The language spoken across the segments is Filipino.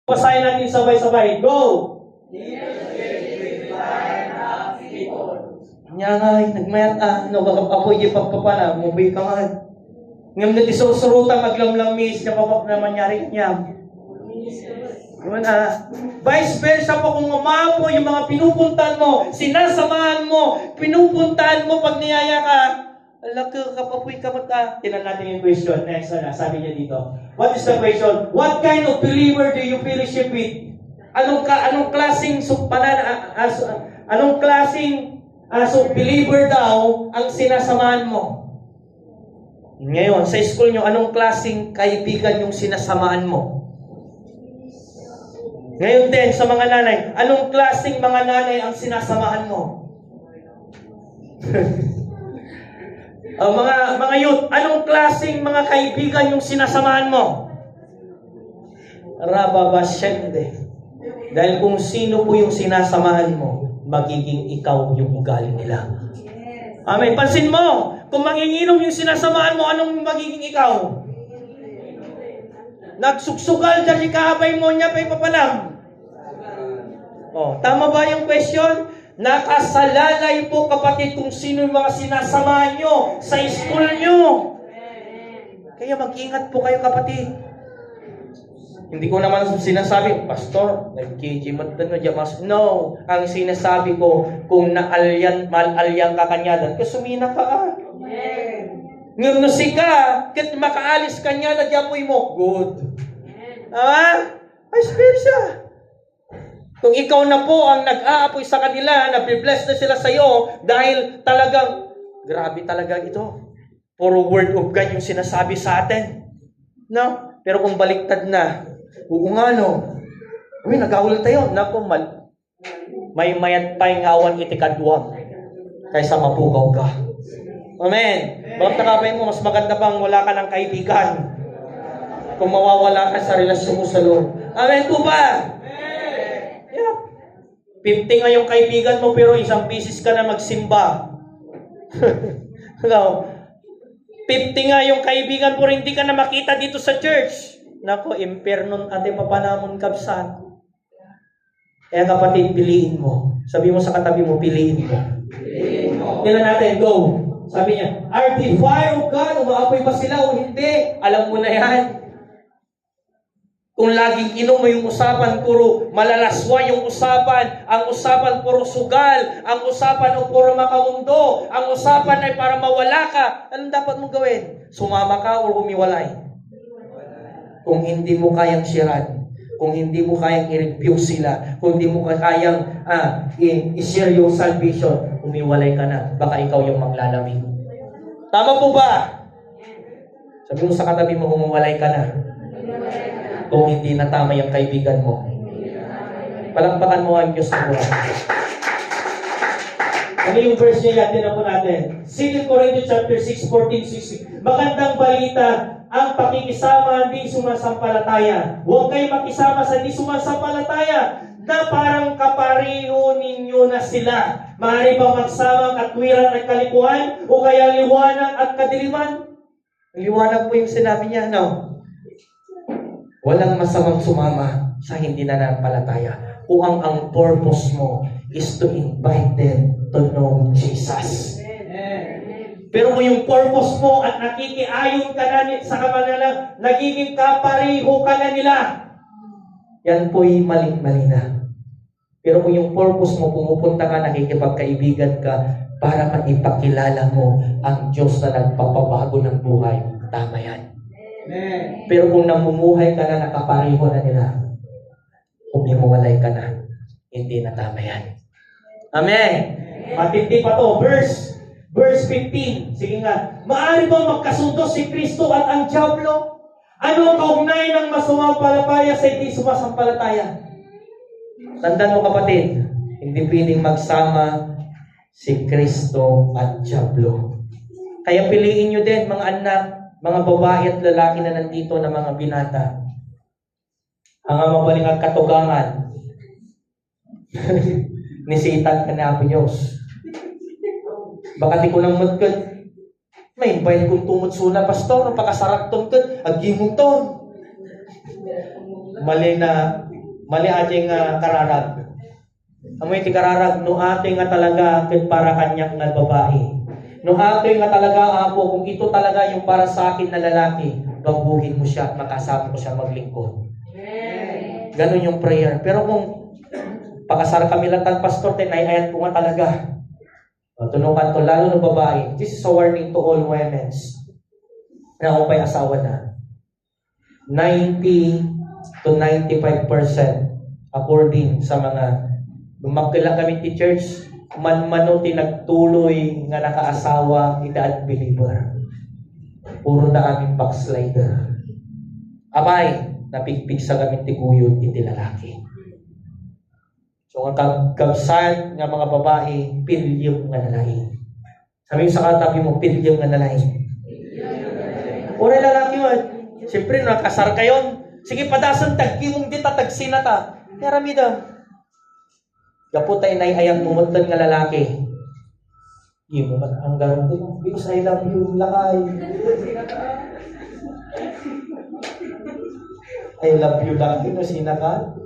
Basahin natin sabay-sabay. Go! Nya nga, nagmayat apoy yung pagpapana, mubay ka man. Ngam na isusurutan, maglamlamis, kapapap na manyari niya. Vice versa po kung umapo yung mga pinupuntahan mo, sinasamahan mo, pinupuntahan mo pag niyaya ka, kapapoy ka mata. Tinan natin yung question. Next na, sabi niya dito. What is the question? What kind of believer do you fellowship with? Anong klaseng believer daw ang sinasamahan mo? Ngayon, sa school nyo, anong klaseng kaibigan yung sinasamahan mo? Ngayon din, sa mga nanay, anong klaseng mga nanay ang sinasamahan mo? Mga youth, anong klaseng mga kaibigan yung sinasamahan mo? Rababasyende. Dahil kung sino po yung sinasamahan mo, magiging ikaw yung ugali nila. Amen. Pansin mo, kung manginginom yung sinasamahan mo, anong magiging ikaw? Nagsugsugal dyan kahabay mo niya, pa'y papalam. Tama ba yung question? Nakasalalay po, kapatid, kung sino yung mga sinasamahan nyo sa school nyo. Kaya mag-ingat po kayo, kapatid. Hindi ko naman sinasabi, Pastor, nag-KG no, ang sinasabi ko, kung mal-alyan ka kanyadan, kasumina ka. Ngumnusi ka, kit makaalis kanya na diyapoy mo, good. Vice versa. Kung ikaw na po ang nag-aapoy sa kanila, nabibless na sila sa iyo, dahil talagang, grabe talaga ito. Puro word of God yung sinasabi sa atin. No? Pero kung baliktad na, nag-awal tayo. Naku, may mayat pa'y ngawan itikadwang kaysa mapugaw ka. Amen. Bakit nakabay mo, mas maganda pang wala ka ng kaibigan kung mawawala ka sa relasyon mo sa Lord. Amen po ba? Yeah. 50 nga yung kaibigan mo, pero isang bisis ka na magsimba. 50 nga yung kaibigan mo, hindi ka na makita dito sa church. Nako, impernon ate papanamon kabsan. Kaya kapatid, piliin mo. Sabi mo sa katabi mo, piliin mo. Pila natin, go. Sabi niya, are the fire of God, umaapoy ba sila o hindi? Alam mo na yan. Kung laging inom mo yung usapan, puro malalaswa yung usapan, ang usapan puro sugal, ang usapan o puro makamundo, ang usapan ay para mawala ka, anong dapat mong gawin? Sumama ka o humiwalay? Kung hindi mo kayang siran, kung hindi mo kayang i-review sila, kung hindi mo kayang i-share yung salvation, humiwalay ka na. Baka ikaw yung maglalamig. Tama po ba? Sabi mo sa katabi mo, humiwalay ka na. Kung hindi na tama yung kaibigan mo. Palakpakan mo ang Diyos ng buhay. Ano yung verse niya natin na po natin? 2 Corinthians chapter 6, 14, 16. Magandang balita, ang pakikisama hindi sumasampalataya. Huwag kayo makisama sa hindi sumasampalataya na parang kapariho ninyo na sila. Maaari ba magsama ang katwiran at kalikuhan o kaya liwanag at kadiliman? Liwanag po yung sinabi niya, no? Walang masamang sumama sa hindi nanampalataya. Kung ang purpose mo is to invite them to know Jesus. Pero kung yung purpose mo at nakikiayon ka na sa kanila, nagiging kapariho ka na nila, yan po'y maling-mali na. Pero kung yung purpose mo, pumupunta ka, nakikipagkaibigan ka, para maipakilala mo ang Diyos na nagpapabago ng buhay, tama yan. Pero kung namumuhay ka na, nakapariho na nila, umiwalay ka na, hindi na tama yan. Amen. Matindi pa to. Verse 15. Sige nga. Maaari bang magkasundo si Kristo at ang diablo? Ano ang kaugnay ng masumampalataya sa hindi sumasampalataya? Tandaan mo kapatid, hindi pwedeng magsama si Kristo at diablo. Kaya piliin nyo din mga anak, mga babae at lalaki na nandito na mga binata. Ang mabaling at katugangan ni Satan kanapo Diyos. Baka di ko nang magkad. May bayan kong tumutsuna, Pastor, napakasarak ton kad, agimong ton. Mali na Mali ating kararag. Amoy ti kararag, no ating nga talaga ket para kanyak nga babae. No ating nga talaga, Apo, kung ito talaga yung para sa akin na lalaki, gabuhin mo siya at makasama ko siya maglingkod. Ganon yung prayer. Pero kung pakasar kami lang tal pastor, tinayayat ko nga talaga. Tulungan to, lalo ng babae. This is a warning to all women na ako pa'y asawa na. 90 to 95% according sa mga magkailang kami ti church, man-mano tinagtuloy nga nakaasawa, ita at believer. Puro na aming backslider. Abay, napigpig sa gamit ti kuyod, iti lalaki. So, ang kabsat nga mga babae, pilyong nga nalain. Sabi sa katabi mo, pilyong nga nalain. Uri lalaki mo, siyempre nakasar kayon. Sige, padasan tagki mong di tatagsinata. Yarami daw. Kaputay na ayang mumutan nga lalaki. Hindi mo man ang garanti mo. Because I love you, lakay. I love you, lakay. Masina ka?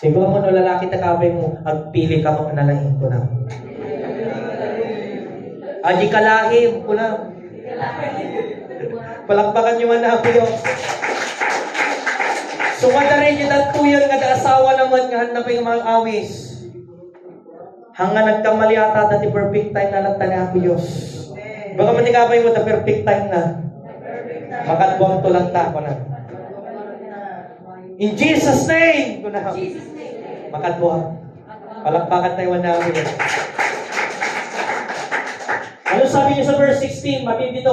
Siguro mo no lalaki takabay mo, agpili ka mo panalahin ko na. Adi kalahim ko na. Palakpakan nyo man na ako yun. So, madarin yun at tuyan nga asawa naman nga hanapin ang mga awis. Hanga nagkamali ata dati perfect time na nagtani ako Diyos. Baka manikabay mo na perfect time na. Makatbuang tulang ta ako na. In Jesus' name! Makatbuang. Palakpakan tayo na ako yun. Ano sabi niyo sa verse 16? Matindi to,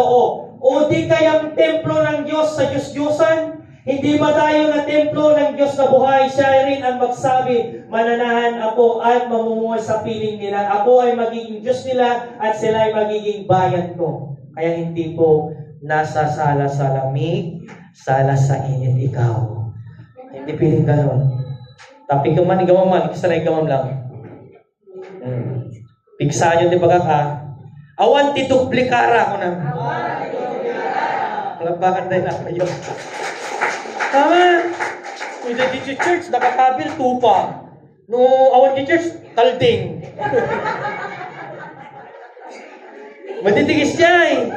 O di kayang templo ng Diyos sa Diyos-Diyosan? Hindi ba tayo na templo ng Diyos na buhay? Siya rin ang magsabi, mananahan ako at mamumuhay sa piling nila. Ako ay magiging Diyos nila at sila ay magiging bayan ko. Kaya hindi po nasa sala sa lamig, sala sa init ikaw. Hindi piling ganon. Tapi gaman, igamam man, isa na igamam lang. Pigsa nyo, di ba ka? Awan tituplikara ko na. Bakit tayo na kayo? Tama. Kung di church, nakakabil, tupa. No, awan di church, talding. Matitigis siya eh.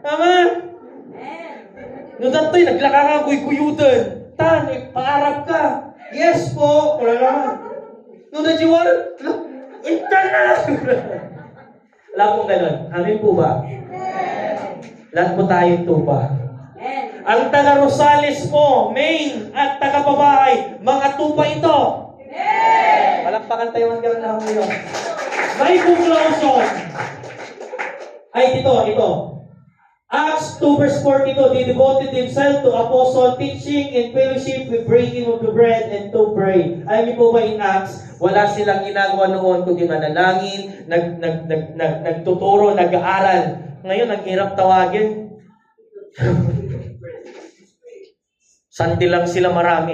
Tama. No, dato'y naglakakaguy-guyudan. Tan, paarap ka. Yes po. Wala naman. No, najiwal. Intan na. Alam mo ganun. Amin po ba? Lahat po tayong tupa. Ang taga Rosales po, main at taga babahay, mga tupa ito. Palakpakan tayo ang gano'n na ngayon. May conclusion. Ay, ito. Acts 2 verse 42, they devoted themselves to apostle teaching and fellowship with breaking of the bread and to pray. Alam niyo po ba in Acts, wala silang ginagawa noon kundi manalangin, nagtuturo, nag-aaral. Ngayon, ang hirap tawagin. Sandi lang sila marami.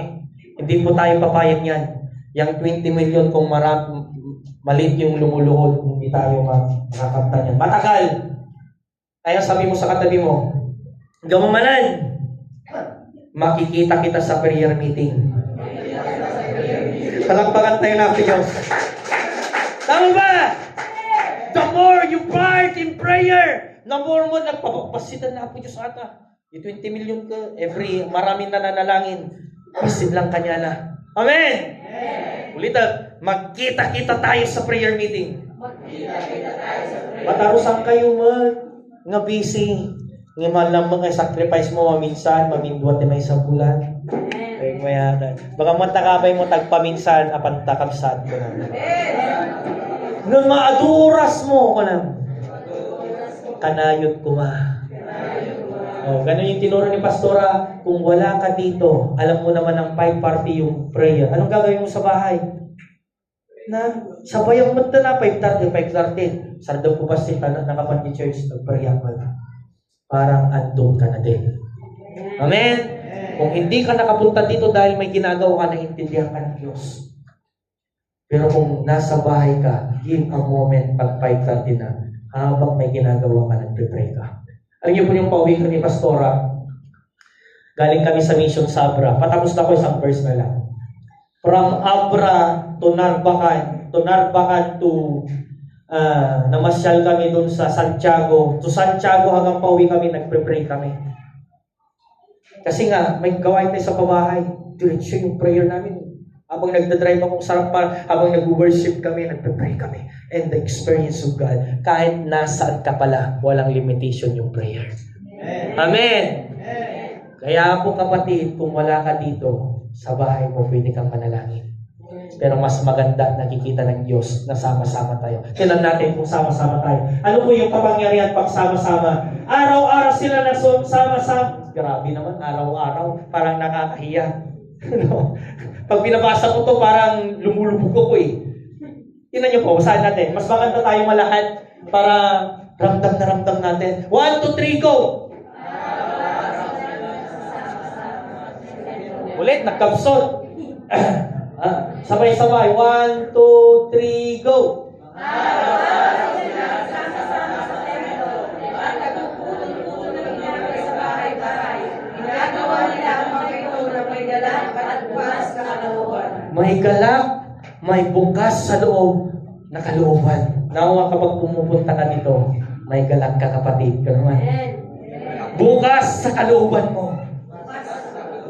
Hindi po tayo papayag yan. Yang 20 million kung maliit yung lumuluhod, hindi tayo makakanta yan. Matagal! Kaya sabi mo sa katabi mo, gamamanan, makikita kita sa prayer meeting. Palakpakan tayo na, Diyos. Tama ba? The more you part in prayer, the more mo nagpapasitan na po Diyos ata. 20 million ka, maraming nananalangin. Pasid lang kanya na. Amen! Ulitan, magkita-kita tayo sa prayer meeting. Matarusan kayo nga busy. Nga malam mga sacrifice mo maminsan, mamindwat may sa bulan. Ay, mayanan. Baka matakabay mo tagpaminsan, apan takabsad ko na. Nung maaduras mo ko na. Kanayot ko ganun yung tinuro ni Pastora, kung wala ka dito, alam mo naman ang 5:30 yung prayer. Anong gagawin mo sa bahay? Sabayang mo na 5:30. Sardo ko ba siya nakapan di church, nagprayer mo na. Parang andun ka na din. Amen? Kung hindi ka nakapunta dito dahil may ginagawa ka, naiintindihan ka ng Diyos. Pero kung nasa bahay ka, give a moment pag 5:30 na, habang may ginagawa ka, nagpipray ka. Alam niyo po yung pauwi ko ni Pastora, galing kami sa Mission Sabra. Patapos na ko isang verse na lang. From Abra to Narbacan to namasyal kami doon sa Santiago. To Santiago hanggang pauwi kami, nagpre-pray kami. Kasi nga, may gawain tayo sa pabahay. Diretso yung prayer namin. Habang nagdadrive ako, sarap pa. Habang nag-worship kami, nagpre-pray kami. And the experience of God, kahit nasaan ka pala, walang limitation yung prayer. Amen. Kaya po kapatid, kung wala ka dito, sa bahay mo, pwede kang manalangin. Pero mas maganda, nakikita ng Diyos na sama-sama tayo. Tingnan natin kung sama-sama tayo. Ano po yung kapangyarihan pag sama-sama? Araw-araw sila na sama-sama. Grabe naman, araw-araw. Parang nakakahiya. Pag binabasa ko to, parang lumulubog ako eh. Tingnan niyo po, basahin natin. Mas maganda tayo malahat para ramdam na ramdam natin. 1, 2, 3, go! Ulit, nagkabsot. Sabay-sabay. 1, 2, 3, go! May galak, may bukas sa loob na kalooban. Nawa kapag pumupunta ka dito, may galak ka kapatid. Ganun. Bukas sa kalooban mo.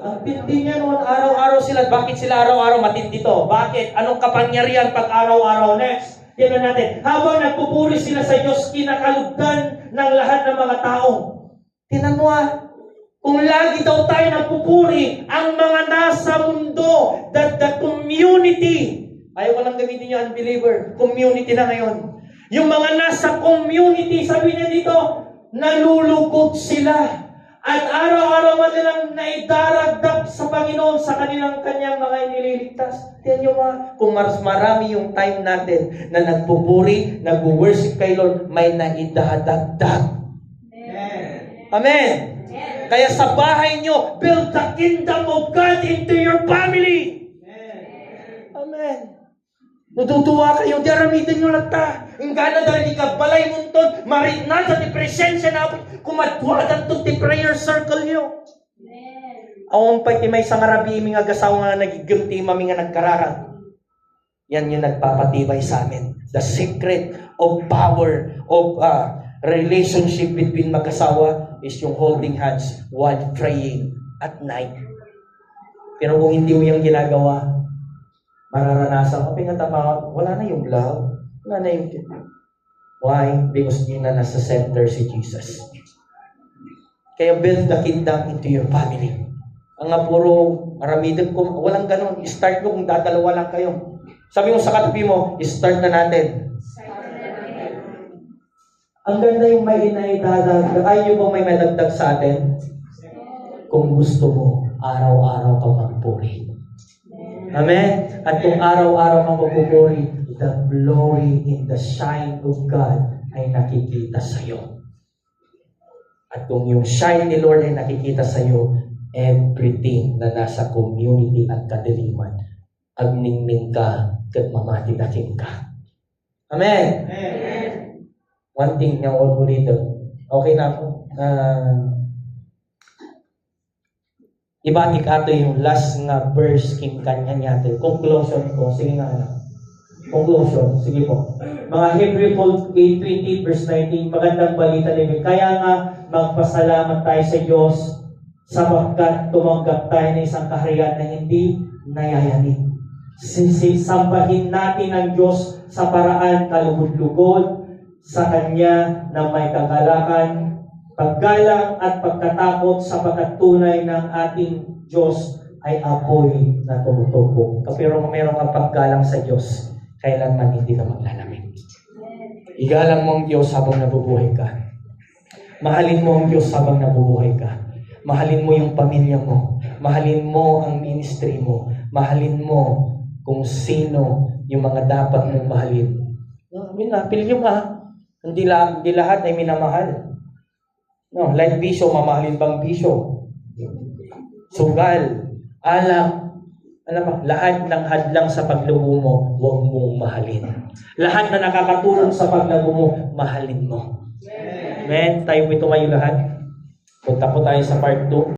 Ang tindi niya noon, araw-araw sila. Bakit sila araw-araw matindi to? Bakit? Anong kapangyarihan pag araw-araw? Next, tignan natin. Habang nagpupuri sila sa Diyos, kinakalugdan ng lahat ng mga tao. Tingnan mo kung lagi daw tayo nagpupuri, ang mga nasa mundo, the community, ayaw ko lang gamitin yung unbeliever, community na ngayon. Yung mga nasa community, sabi niya dito, nalulugod sila. At araw-araw nilang naidaragdag sa Panginoon sa kanyang mga inililigtas. Tingnan nyo kung mas marami yung time natin na nagpupuri, nag-worship kay Lord, may naidadagdag. Amen. Amen. Kaya sa bahay nyo, build the kingdom of God into your family. Amen. Natutuwa kayo, daramitin nyo lang ta. Ingana dahil ikabalay munton, maritnan sa di presensya na kumadwadan to the prayer circle nyo. Awang pa may isang arabi, mga gasaw nga nagigimti, mami nga nagkararang. Yan yung nagpapatibay sa amin. The secret of power of relationship between mag-asawa is yung holding hands while praying at night. Pero kung hindi mo yung ginagawa, mararanasan ko, wala na yung love. Wala na yung... Why? Because yun na nasa center si Jesus. Kaya build the kingdom into your family. Ang nga puro aramidan ko, walang ganun. Start mo kung dadalawa lang kayo. Sabi mo sa katabi mo, start na natin. Ang ganda yung may inaidadagdag. Ayaw nyo bang may madagdag sa atin? Kung gusto mo, araw-araw kang magpuri. Amen? At kung araw-araw kang magpupuri, the glory in the shine of God ay nakikita sa iyo. At kung yung shine ni Lord ay nakikita sa iyo, everything na nasa community at kadiliman, agningning ka, at mamatitakin ka. Amen? Amen. One thing na all dito. Okay na ako. Ibalik ato yung last nga verse king kanya natin. Conclusion ko. Sige nga anak. Conclusion. Sige po. Mga Hebrew 8:20 verse 19. Magandang balita din. Kaya nga magpasalamat tayo sa Diyos sapagkat tumanggap tayo ng isang kaharian na hindi nayayanig. Sambahin natin ang Diyos sa paraan kalugod-lugod sa Kanya na may kagalakan, paggalang at pagkatakot sapagkat tunay ng ating Diyos ay apoy na tumutubo. Pero kung meron kang paggalang sa Diyos, kailanman hindi ka maglalamig. Igalang mo ang Diyos habang nabubuhay ka. Mahalin mo ang Diyos habang nabubuhay ka. Mahalin mo yung pamilya mo. Mahalin mo ang ministry mo. Mahalin mo kung sino yung mga dapat mong mahalin. Pinili nyo ka. Hindi lahat ay minamahal. No, like bisyo, mamahalin bang bisyo? Sugal, alak, lahat ng hadlang sa paglago mo, huwag mong mahalin. Lahat na nakakatulong sa paglago mo, mahalin mo. Amen. Tayo po tumayo lahat. Punta po tayo sa part 2.